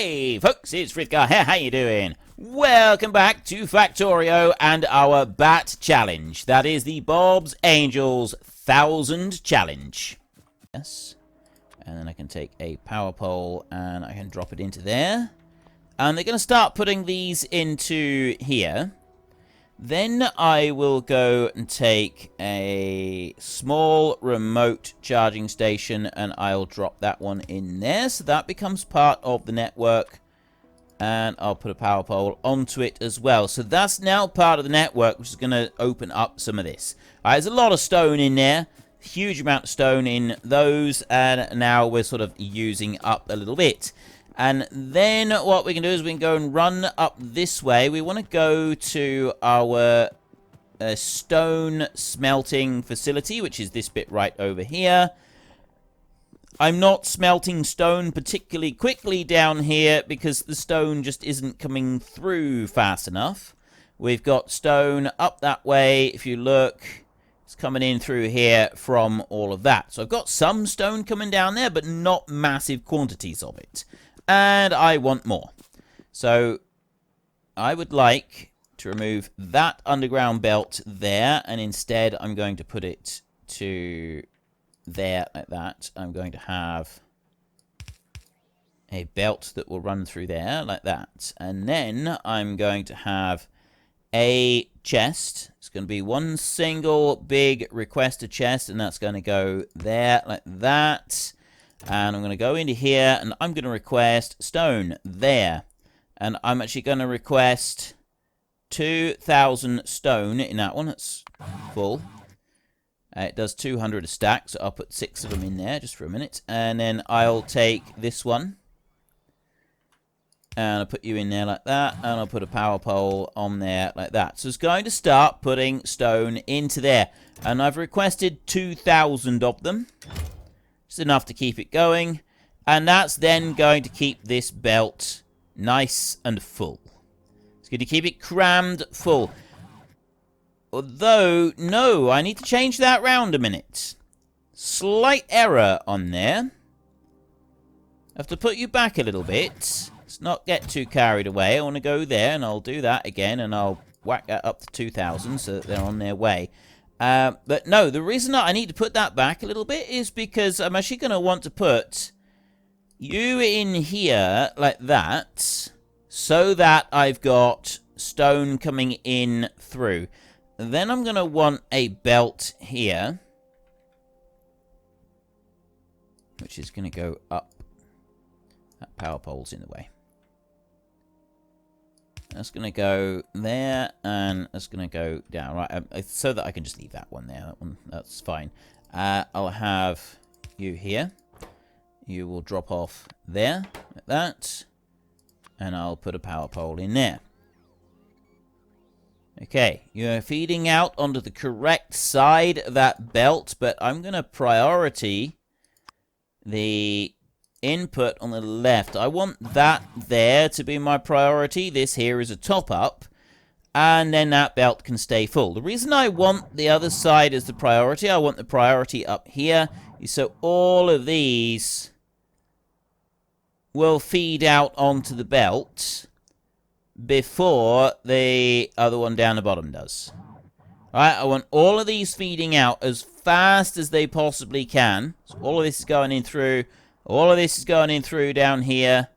Hey folks, it's Frithgar here, how you doing? Welcome back to Factorio and our Bat Challenge. That is the Bob's Angels 1000 Challenge. Yes. And then I can take a power pole and I can drop it into there. And they're going to start putting these into here. Then I will go and take a small remote charging station and I'll drop that one in there. So that becomes part of the network. And I'll put a power pole onto it as well. So that's now part of the network, which is going to open up some of this. All right, there's a lot of stone in there. Huge amount of stone in those. And now we're sort of using up a little bit. And then what we can do is we can go and run up this way. We want to go to our stone smelting facility, which is this bit right over here. I'm not smelting stone particularly quickly down here because the stone just isn't coming through fast enough. We've got stone up that way. If you look, it's coming in through here from all of that. So I've got some stone coming down there, but not massive quantities of it. And I want more. So I would like to remove that underground belt there. And instead I'm going to put it to there like that. I'm going to have a belt that will run through there like that. And then I'm going to have a chest. It's going to be one single big requester chest. And that's going to go there like that. And I'm going to go into here and I'm going to request stone there. And I'm actually going to request 2,000 stone in that one. That's full. It does 200 a stack, so I'll put 6 of them in there just for a minute. And then I'll take this one. And I'll put you in there like that. And I'll put a power pole on there like that. So it's going to start putting stone into there. And I've requested 2,000 of them. Just enough to keep it going. And that's then going to keep this belt nice and full. It's going to keep it crammed full. Although, no, I need to change that round a minute. Slight error on there. I have to put you back a little bit. Let's not get too carried away. I want to go there, and I'll do that again, and I'll whack that up to 2,000 so that they're on their way. But no, the reason that I need to put that back a little bit is because I'm actually going to want to put you in here like that so that I've got stone coming in through. Then I'm going to want a belt here, which is going to go up. That power pole's in the way. That's going to go there, and that's going to go down, right? So that I can just leave that one there. That one, that's fine. I'll have you here. You will drop off there, like that. And I'll put a power pole in there. Okay, you're feeding out onto the correct side of that belt, but I'm going to priority the input on the left. I want that there to be my priority. This here is a top-up. And then that belt can stay full. The reason I want the other side as the priority, I want the priority up here, is so all of these will feed out onto the belt before the other one down the bottom does. Alright, I want all of these feeding out as fast as they possibly can. So all of this is going in through. All of this is going in through down here.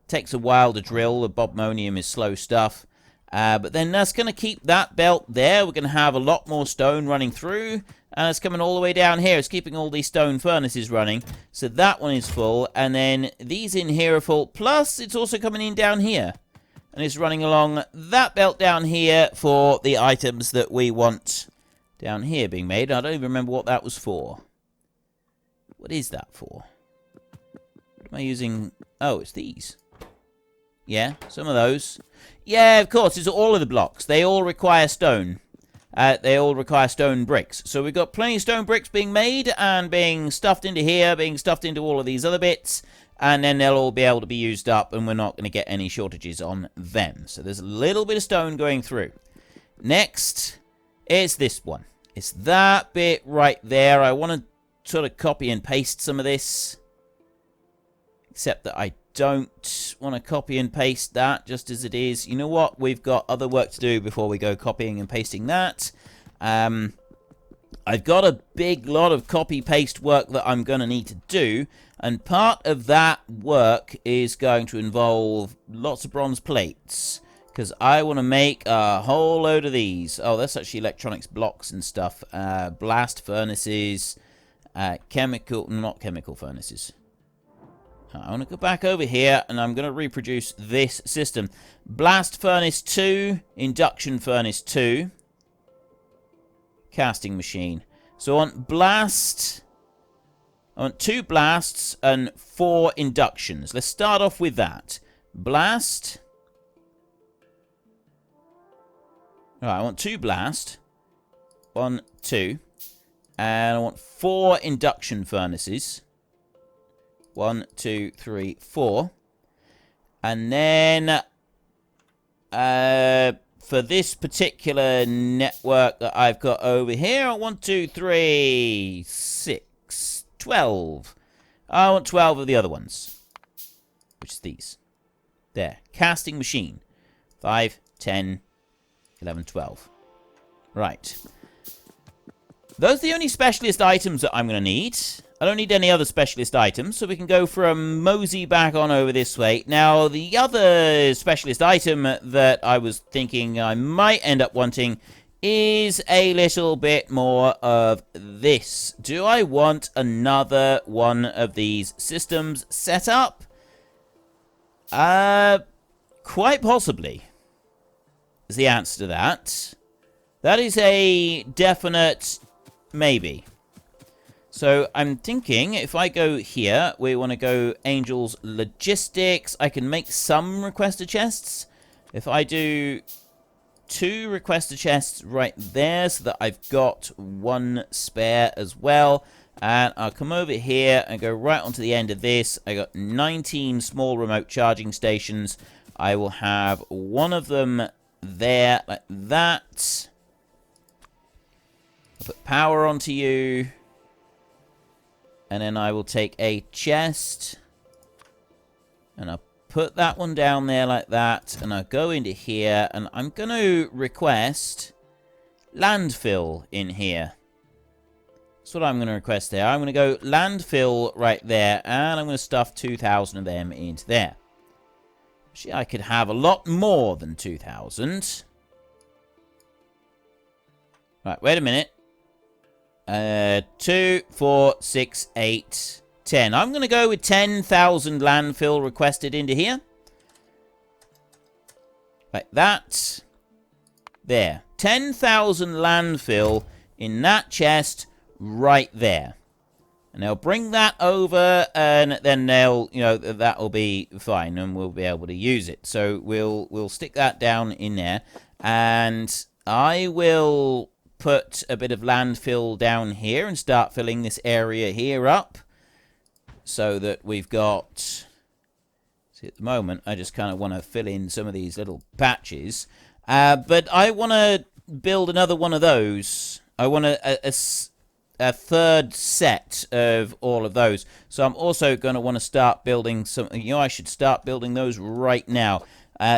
Takes a while to drill. The bobmonium is slow stuff. But then that's going to keep that belt there. We're going to have a lot more stone running through. And it's coming all the way down here. It's keeping all these stone furnaces running. So that one is full. And then these in here are full. Plus, it's also coming in down here. And it's running along that belt down here for the items that we want down here being made. I don't even remember what that was for. What is that for? Am I using... Oh, it's these. Yeah, some of those. Yeah, of course, it's all of the blocks. They all require stone. They all require stone bricks. So we've got plenty of stone bricks being made and being stuffed into here, being stuffed into all of these other bits. And then they'll all be able to be used up and we're not going to get any shortages on them. So there's a little bit of stone going through. Next, it's this one. It's that bit right there. I want to sort of copy and paste some of this. Except that I don't want to copy and paste that just as it is. You know what? We've got other work to do before we go copying and pasting that. I've got a big lot of copy-paste work that I'm going to need to do, and part of that work is going to involve lots of bronze plates, because I want to make a whole load of these. Oh, that's actually electronics blocks and stuff. Blast furnaces, not chemical furnaces. I want to go back over here, and I'm going to reproduce this system. Blast furnace 2, induction furnace 2. Casting machine. So I want 2 blasts and 4 inductions. Let's start off with that. Blast. Alright, I want 2 blast. 1, 2. And I want 4 induction furnaces. 1, 2, 3, 4. And then for this particular network that I've got over here, 1, 2, 3, 6, 12. I want 12 of the other ones, which is these. There. Casting machine. 5, 10, 11, 12. Right. Those are the only specialist items that I'm going to need. I don't need any other specialist items, so we can go from mosey back on over this way. Now, the other specialist item that I was thinking I might end up wanting is a little bit more of this. Do I want another one of these systems set up? Quite possibly is the answer to that. That is a definite maybe. So I'm thinking if I go here, we want to go Angels Logistics. I can make some requester chests. If I do 2 requester chests right there so that I've got 1 spare as well. And I'll come over here and go right onto the end of this. I got 19 small remote charging stations. I will have 1 of them there like that. I'll put power onto you. And then I will take a chest. And I'll put that one down there like that. And I'll go into here. And I'm going to request landfill in here. That's what I'm going to request there. I'm going to go landfill right there. And I'm going to stuff 2,000 of them into there. Actually, I could have a lot more than 2,000. Right, wait a minute. 2, 4, 6, 8, 10. I'm going to go with 10,000 landfill requested into here. Like that. There. 10,000 landfill in that chest right there. And they'll bring that over, and then they'll, that will be fine, and we'll be able to use it. So we'll stick that down in there, and I will put a bit of landfill down here and start filling this area here up so that we've got, see, at the moment I just kind of want to fill in some of these little patches, but I want to build another one of those. I want a third set of all of those, so I'm also going to want to start building some, I should start building those right now.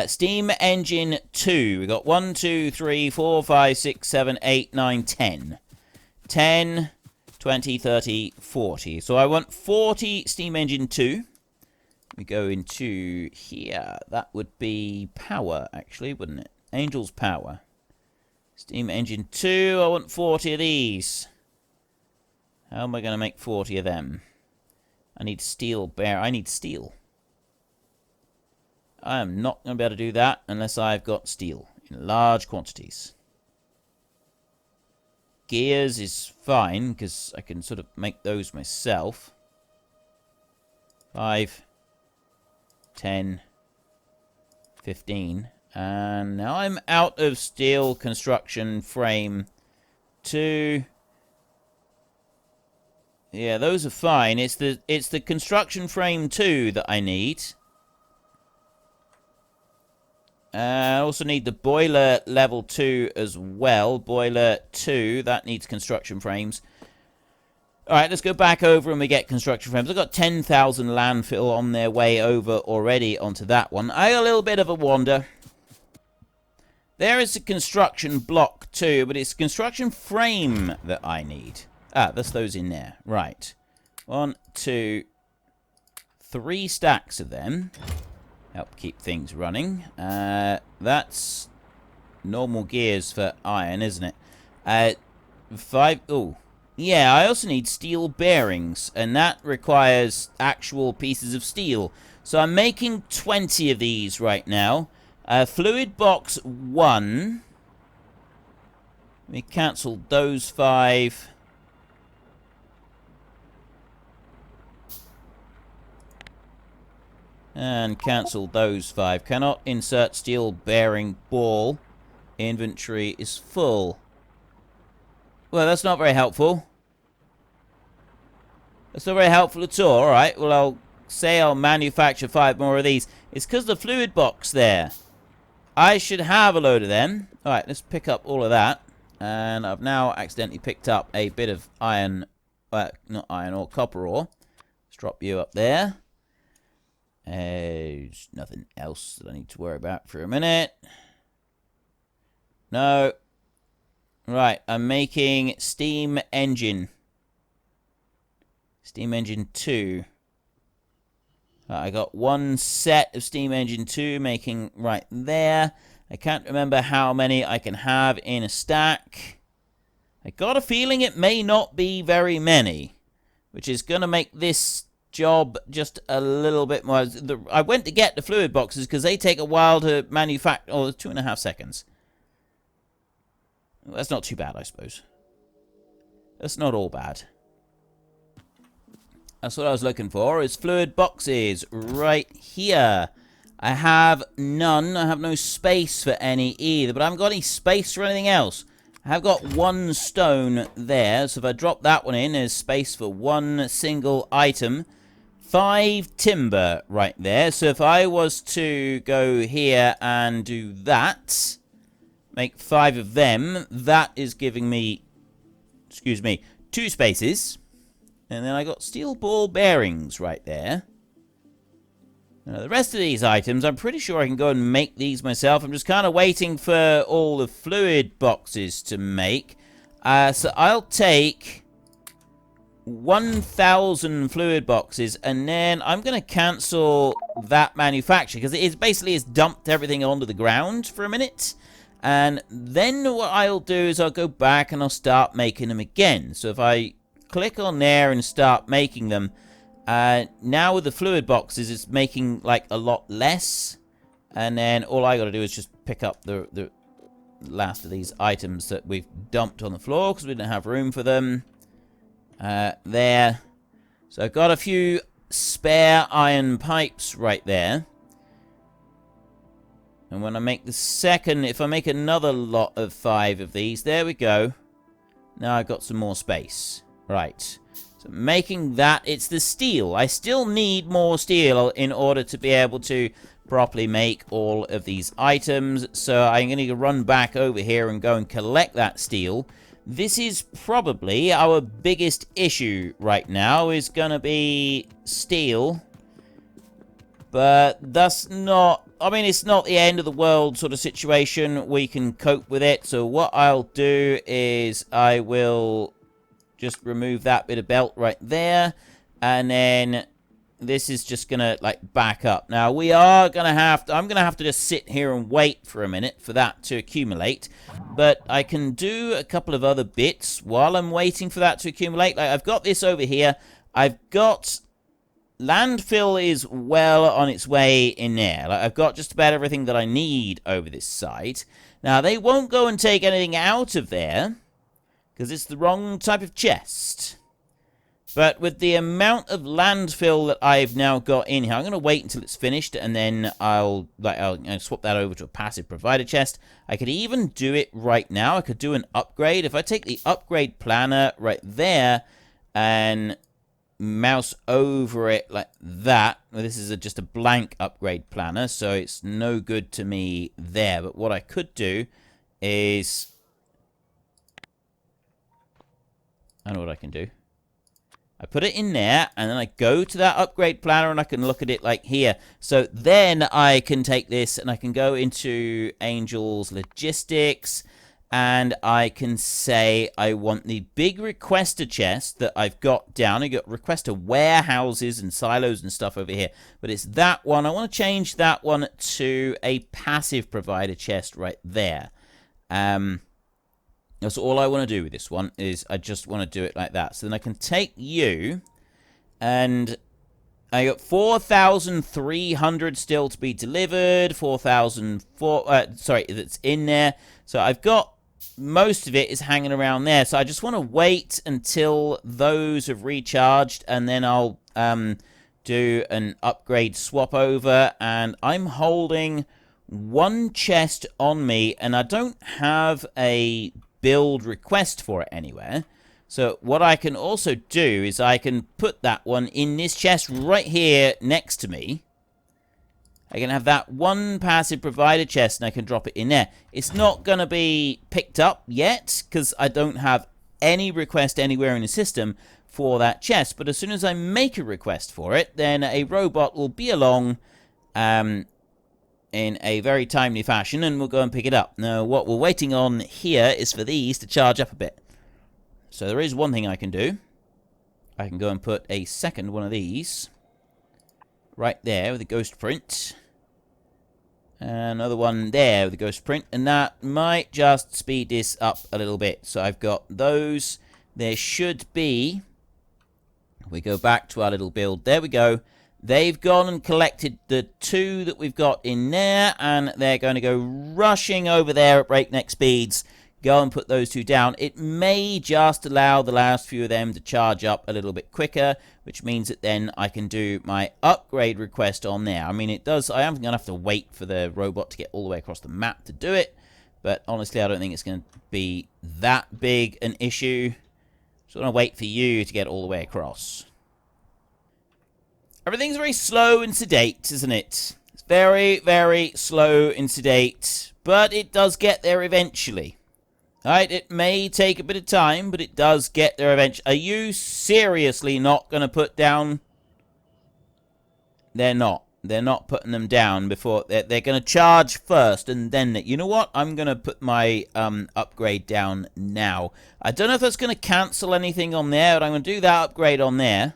Steam engine 2. We got 1, 2, 3, 4, 5, 6, 7, 8, 9, 10. 10, 20, 30, 40. So I want 40 steam engine 2. We go into here. That would be power, actually, wouldn't it? Angel's power. Steam engine 2. I want 40 of these. How am I going to make 40 of them? I need steel bear. I need steel. I am not going to be able to do that unless I've got steel in large quantities. Gears is fine because I can sort of make those myself. 5, 10, 15. And now I'm out of steel construction frame 2. Yeah, those are fine. It's the construction frame 2 that I need. I also need the boiler level 2 as well. Boiler 2, that needs construction frames. Alright, let's go back over and we get construction frames. I've got 10,000 landfill on their way over already onto that one. I got a little bit of a wander. There is a construction block too, but it's construction frame that I need. Ah, that's those in there. Right. 1, 2, 3 stacks of them. Help keep things running. That's normal gears for iron, isn't it? 5... Oh. Yeah, I also need steel bearings, and that requires actual pieces of steel. So I'm making 20 of these right now. Fluid box 1. Let me cancel those 5. And cancel those 5. Cannot insert steel bearing ball. Inventory is full. Well, that's not very helpful. That's not very helpful at all. Alright, well, I'll manufacture 5 more of these. It's because the fluid box there. I should have a load of them. Alright, let's pick up all of that. And I've now accidentally picked up a bit of iron. Not iron ore, copper ore. Let's drop you up there. There's nothing else that I need to worry about for a minute. No. Right, I'm making steam engine. Steam engine 2. I got 1 set of steam engine 2 making right there. I can't remember how many I can have in a stack. I got a feeling it may not be very many, which is going to make this job just a little bit more. I went to get the fluid boxes because they take a while to manufacture. Oh, 2.5 seconds. That's not too bad, I suppose. That's not all bad. That's what I was looking for, is fluid boxes right here. I have none. I have no space for any either, but I haven't got any space for anything else. I have got 1 stone there, so if I drop that one in, there's space for 1 single item. 5 timber right there, so if I was to go here and do that, make 5 of them, that is giving me, 2 spaces. And then I got steel ball bearings right there. Now, the rest of these items, I'm pretty sure I can go and make these myself. I'm just kind of waiting for all the fluid boxes to make. So I'll take 1,000 fluid boxes, and then I'm going to cancel that manufacture, because it basically has dumped everything onto the ground for a minute. And then what I'll do is I'll go back and I'll start making them again. So if I click on there and start making them, now with the fluid boxes, it's making like a lot less. And then all I got to do is just pick up the last of these items that we've dumped on the floor because we didn't have room for them. There. So I've got a few spare iron pipes right there. And when I make the second, if I make another lot of 5 of these, there we go. Now I've got some more space. Right. So making that, it's the steel. I still need more steel in order to be able to properly make all of these items. So I'm going to run back over here and go and collect that steel. This is probably our biggest issue right now, is going to be steel. But that's not, I mean, it's not the end of the world sort of situation. We can cope with it. So what I'll do is I will just remove that bit of belt right there. And then this is just going to, like, back up. Now, we are going to have to, I'm going to have to just sit here and wait for a minute for that to accumulate. But I can do a couple of other bits while I'm waiting for that to accumulate. Like, I've got this over here. I've got landfill is well on its way in there. Like, I've got just about everything that I need over this side. Now, they won't go and take anything out of there, because it's the wrong type of chest. But with the amount of landfill that I've now got in here, I'm going to wait until it's finished, and then I'll swap that over to a passive provider chest. I could even do it right now. I could do an upgrade. If I take the upgrade planner right there and mouse over it like that. Well, this is just a blank upgrade planner, so it's no good to me there. But what I could do is, I know what I can do. I put it in there, and then I go to that upgrade planner, and I can look at it like here. So then I can take this, and I can go into Angel's Logistics, and I can say I want the big requester chest that I've got down. I got requester warehouses and silos and stuff over here, but it's that one. I want to change that one to a passive provider chest right there. That's all I want to do with this one, is I just want to do it like that. So then I can take you, and I got 4,300 still to be delivered. 4,004, sorry, that's in there. So I've got most of it is hanging around there. So I just want to wait until those have recharged, and then I'll do an upgrade swap over. And I'm holding one chest on me, and I don't have a build request for it anywhere. So what I can also do is I can put that one in this chest right here next to me. I can have that one passive provider chest, and I can drop it in there. It's not going to be picked up yet because I don't have any request anywhere in the system for that chest. But as soon as I make a request for it, then a robot will be along in a very timely fashion, and we'll go and pick it up. Now, what we're waiting on here is for these to charge up a bit. So there is one thing I can do. I can go and put a second one of these right there with a ghost print. Another one there with a ghost print, and that might just speed this up a little bit. So I've got those. There should be... We go back to our little build. There we go. They've gone and collected the two that we've got in there, and they're going to go rushing over there at breakneck speeds. Go and put those two down. It may just allow the last few of them to charge up a little bit quicker, which means that then I can do my upgrade request on there. I mean, it does. I am going to have to wait for the robot to get all the way across the map to do it, but honestly, I don't think it's going to be that big an issue. So I'm going to wait for you to get all the way across. Everything's very slow and sedate, isn't it? It's very, very slow and sedate, but it does get there eventually. Alright, it may take a bit of time, but it does get there eventually. Are you seriously not going to put down... They're not. They're not putting them down before... They're going to charge first, and then... You know what? I'm going to put my upgrade down now. I don't know if that's going to cancel anything on there, but I'm going to do that upgrade on there.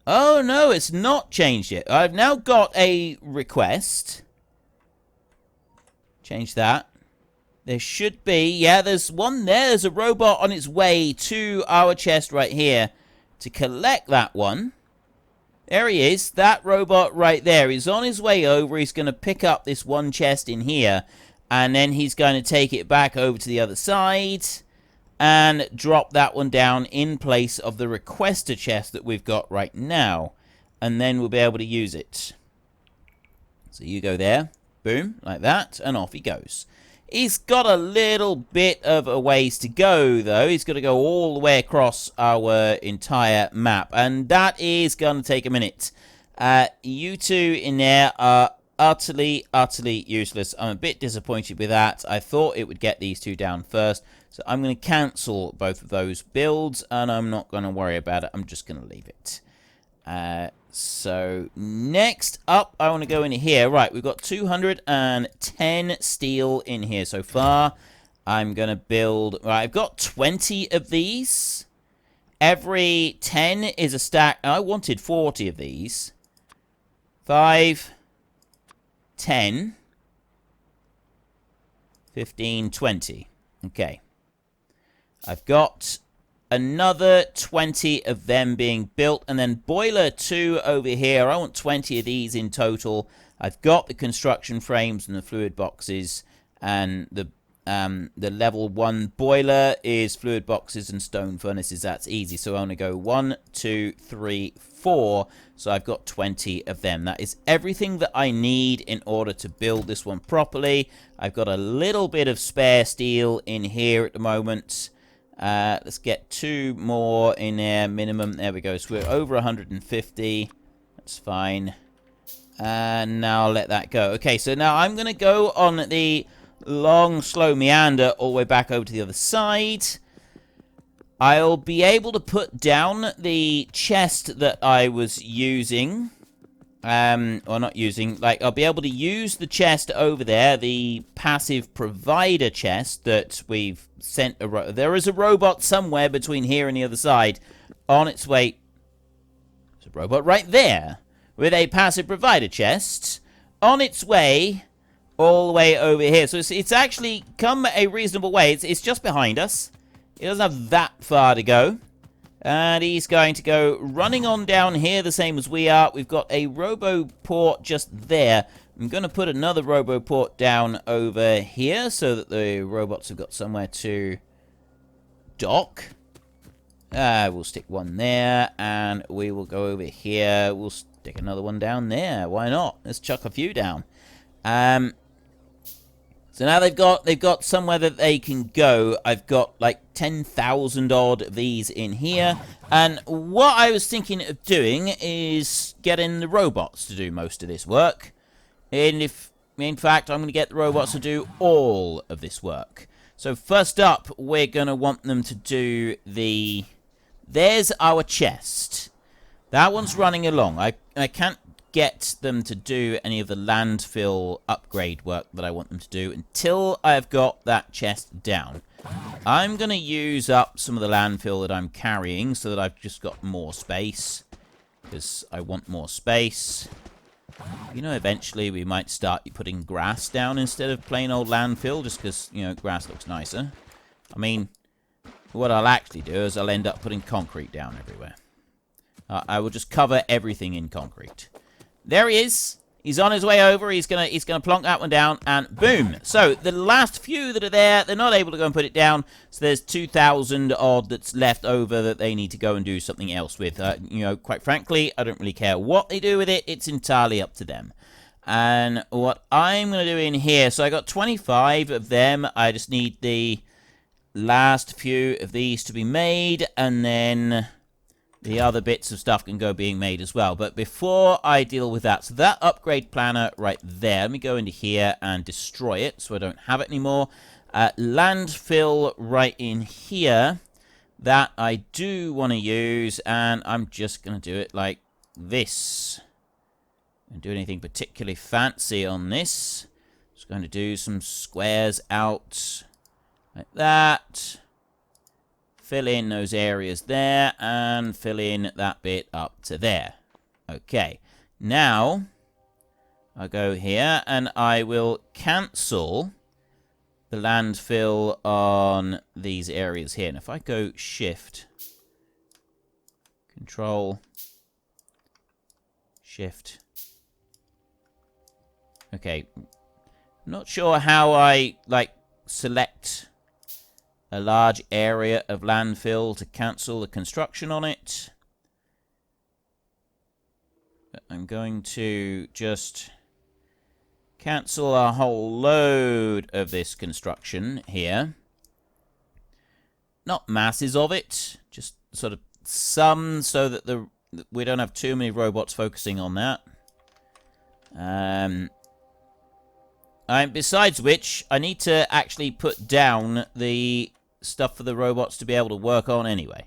Oh, no, it's not changed yet. I've now got a request. Change that. There should be, yeah, there's one there. There's a robot on its way to our chest right here to collect that one. There he is. That robot right there. He's on his way over. He's going to pick up this one chest in here, and then he's going to take it back over to the other side and drop that one down in place of the requester chest that we've got right now. And then we'll be able to use it. So you go there. Boom. Like that. And off he goes. He's got a little bit of a ways to go, though. He's got to go all the way across our entire map. And that is going to take a minute. You two in there are utterly, utterly useless. I'm a bit disappointed with that. I thought it would get these two down first. So I'm going to cancel both of those builds, and I'm not going to worry about it. I'm just going to leave it. So next up, I want to go in here. Right, we've got 210 steel in here so far. I'm going to build... Right, I've got 20 of these. Every 10 is a stack. I wanted 40 of these. 5, 10, 15, 20. Okay. I've got another 20 of them being built, and then boiler 2 over here. I want 20 of these in total. I've got the construction frames and the fluid boxes, and the level 1 boiler is fluid boxes and stone furnaces. That's easy. So I want to go 1, 2, 3, 4. So I've got 20 of them. That is everything that I need in order to build this one properly. I've got a little bit of spare steel in here at the moment. Let's get 2 more in there, minimum. There we go. So we're over 150. That's fine. And now I'll let that go. Okay, so now I'm going to go on the long, slow meander all the way back over to the other side. I'll be able to put down the chest that I was using. Or not using. Like, I'll be able to use the chest over there, the passive provider chest that we've sent. There is a robot somewhere between here and the other side on its way. There's a robot right there with a passive provider chest on its way all the way over here. So it's actually come a reasonable way. It's just behind us. It doesn't have that far to go. And he's going to go running on down here the same as we are. We've got a robo-port just there. I'm going to put another robo-port down over here so that the robots have got somewhere to dock. We'll stick one there, and we will go over here. We'll stick another one down there. Why not? Let's chuck a few down. So now they've got somewhere that they can go. I've got like 10,000 odd of these in here. And what I was thinking of doing is getting the robots to do most of this work. And in fact, I'm going to get the robots to do all of this work. So first up, we're going to want them to do the... There's our chest. That one's running along. I can't get them to do any of the landfill upgrade work that I want them to do until I've got that chest down. I'm going to use up some of the landfill that I'm carrying so that I've just got more space, because I want more space. You know, eventually we might start putting grass down instead of plain old landfill, just because, you know, grass looks nicer. I mean, what I'll actually do is I'll end up putting concrete down everywhere. I will just cover everything in concrete. There he is. He's on his way over. He's gonna plonk that one down, and boom. So the last few that are there, they're not able to go and put it down. So there's 2,000 odd that's left over that they need to go and do something else with. You know, quite frankly, I don't really care what they do with it. It's entirely up to them. And what I'm gonna do in here, so I got 25 of them. I just need the last few of these to be made, and then the other bits of stuff can go being made as well. But before I deal with that, so that upgrade planner right there, let me go into here and destroy it so I don't have it anymore. Landfill right in here, that I do want to use, and I'm just going to do it like this. Don't do anything particularly fancy on this. Just going to do some squares out like that. Fill in those areas there, and fill in that bit up to there. Okay, now I'll go here, and I will cancel the landfill on these areas here. And if I go Shift, Control, Shift. Okay, I'm not sure how I, like, select a large area of landfill to cancel the construction on it. But I'm going to just cancel a whole load of this construction here. Not masses of it, just sort of some, so that we don't have too many robots focusing on that. Besides which, I need to actually put down the stuff for the robots to be able to work on anyway.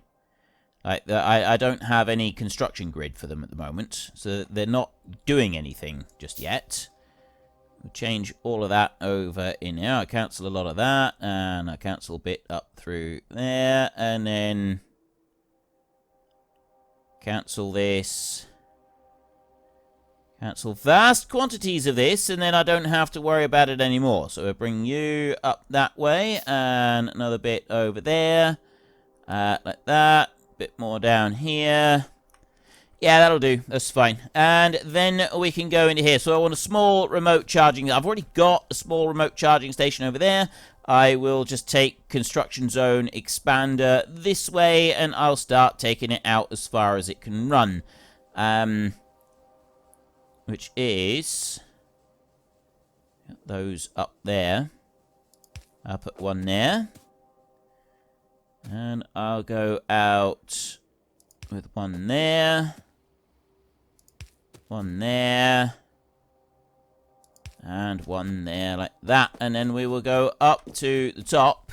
I don't have any construction grid for them at the moment, so they're not doing anything just yet. We'll change all of that over in here. I cancel a lot of that, and I cancel a bit up through there, and then cancel this. Cancel vast quantities of this, and then I don't have to worry about it anymore. So we'll bring you up that way, and another bit over there. Like that. Bit more down here. Yeah, that'll do. That's fine. And then we can go into here. So I want a small remote charging. I've already got a small remote charging station over there. I will just take construction zone expander this way, and I'll start taking it out as far as it can run. Which is those up there. I'll put one there. And I'll go out with one there. One there. And one there like that. And then we will go up to the top.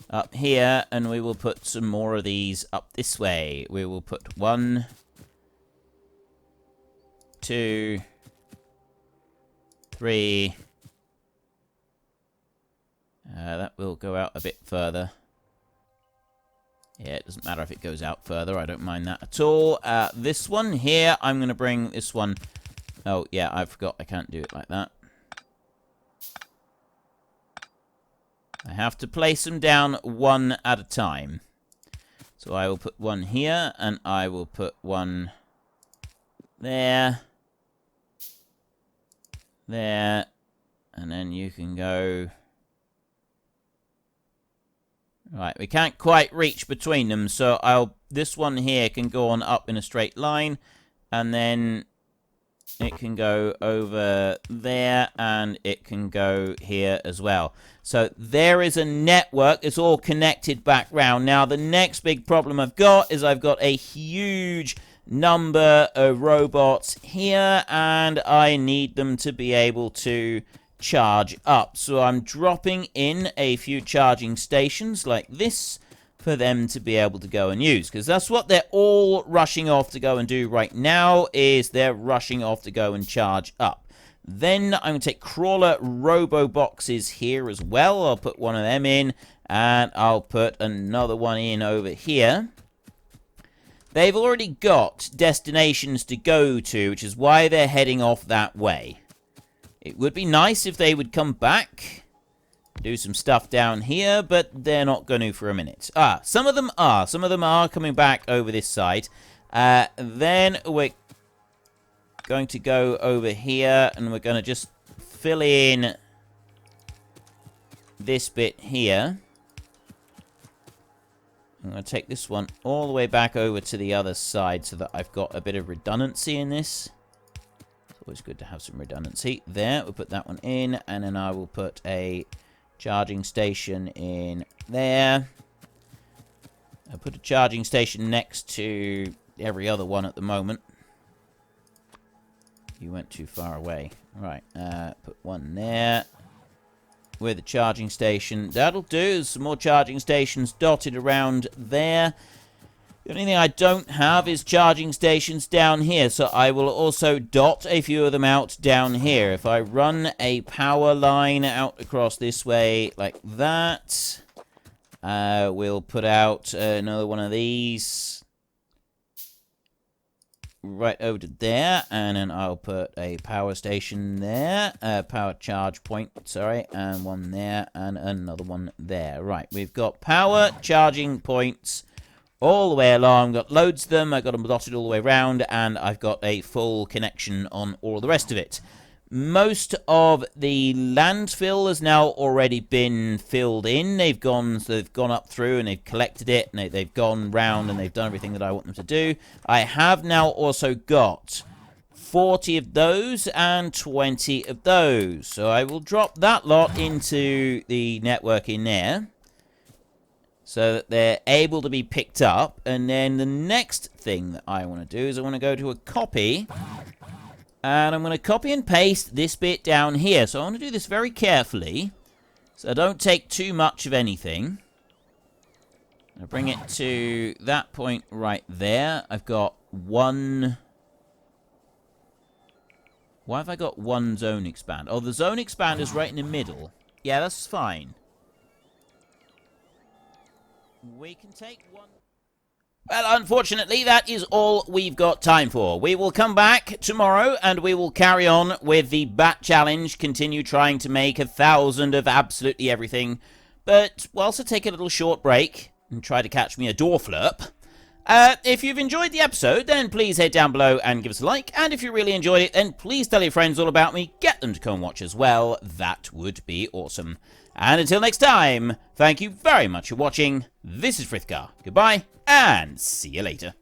up here, and we will put some more of these up this way. We will put 1, 2, 3. That will go out a bit further. Yeah, it doesn't matter if it goes out further. I don't mind that at all. This one here, I'm going to bring this one. Oh, yeah, I forgot. I can't do it like that. I have to place them down one at a time. So I will put one here, and I will put one there. There. And then you can go... Right, we can't quite reach between them, so this one here can go on up in a straight line, and then it can go over there, and it can go here as well. So there is a network. It's all connected back round. Now, the next big problem I've got is I've got a huge number of robots here, and I need them to be able to charge up. So I'm dropping in a few charging stations like this for them to be able to go and use, because that's what they're all rushing off to go and do right now, is they're rushing off to go and charge up. Then I'm going to take crawler robo boxes here as well. I'll put one of them in, and I'll put another one in over here. They've already got destinations to go to, which is why they're heading off that way. It would be nice if they would come back, do some stuff down here, but they're not going to for a minute. Some of them are. Some of them are coming back over this side. Then we're going to go over here, and we're going to just fill in this bit here. I'm going to take this one all the way back over to the other side so that I've got a bit of redundancy in this. Always good to have some redundancy. There, we'll put that one in, and then I will put a charging station in there. I'll put a charging station next to every other one at the moment. You went too far away. Right, put one there with a charging station. That'll do. Some more charging stations dotted around there. The only thing I don't have is charging stations down here, so I will also dot a few of them out down here. If I run a power line out across this way like that, we'll put out another one of these right over to there, and then I'll put a power station there, power charge point, sorry, and one there, and another one there. Right, we've got power charging points all the way along. Got loads of them. I've got them dotted all the way around, and I've got a full connection on all the rest of it. Most of the landfill has now already been filled in. They've gone up through and they've collected it, and they've gone round and they've done everything that I want them to do. I have now also got 40 of those and 20 of those. So I will drop that lot into the network in there, so that they're able to be picked up. And then the next thing that I want to do is I want to go to a copy. And I'm going to copy and paste this bit down here. So I want to do this very carefully, so I don't take too much of anything. I'll bring it to that point right there. I've got one... Why have I got one zone expand? Oh, the zone expander's right in the middle. Yeah, that's fine. We can take one... Well, unfortunately, that is all we've got time for. We will come back tomorrow, and we will carry on with the Bat Challenge, continue trying to make 1,000 of absolutely everything. But we'll also take a little short break and try to catch me a door flurp. If you've enjoyed the episode, then please head down below and give us a like. And if you really enjoyed it, then please tell your friends all about me. Get them to come watch as well. That would be awesome. And until next time, thank you very much for watching. This is Frithgar. Goodbye, and see you later.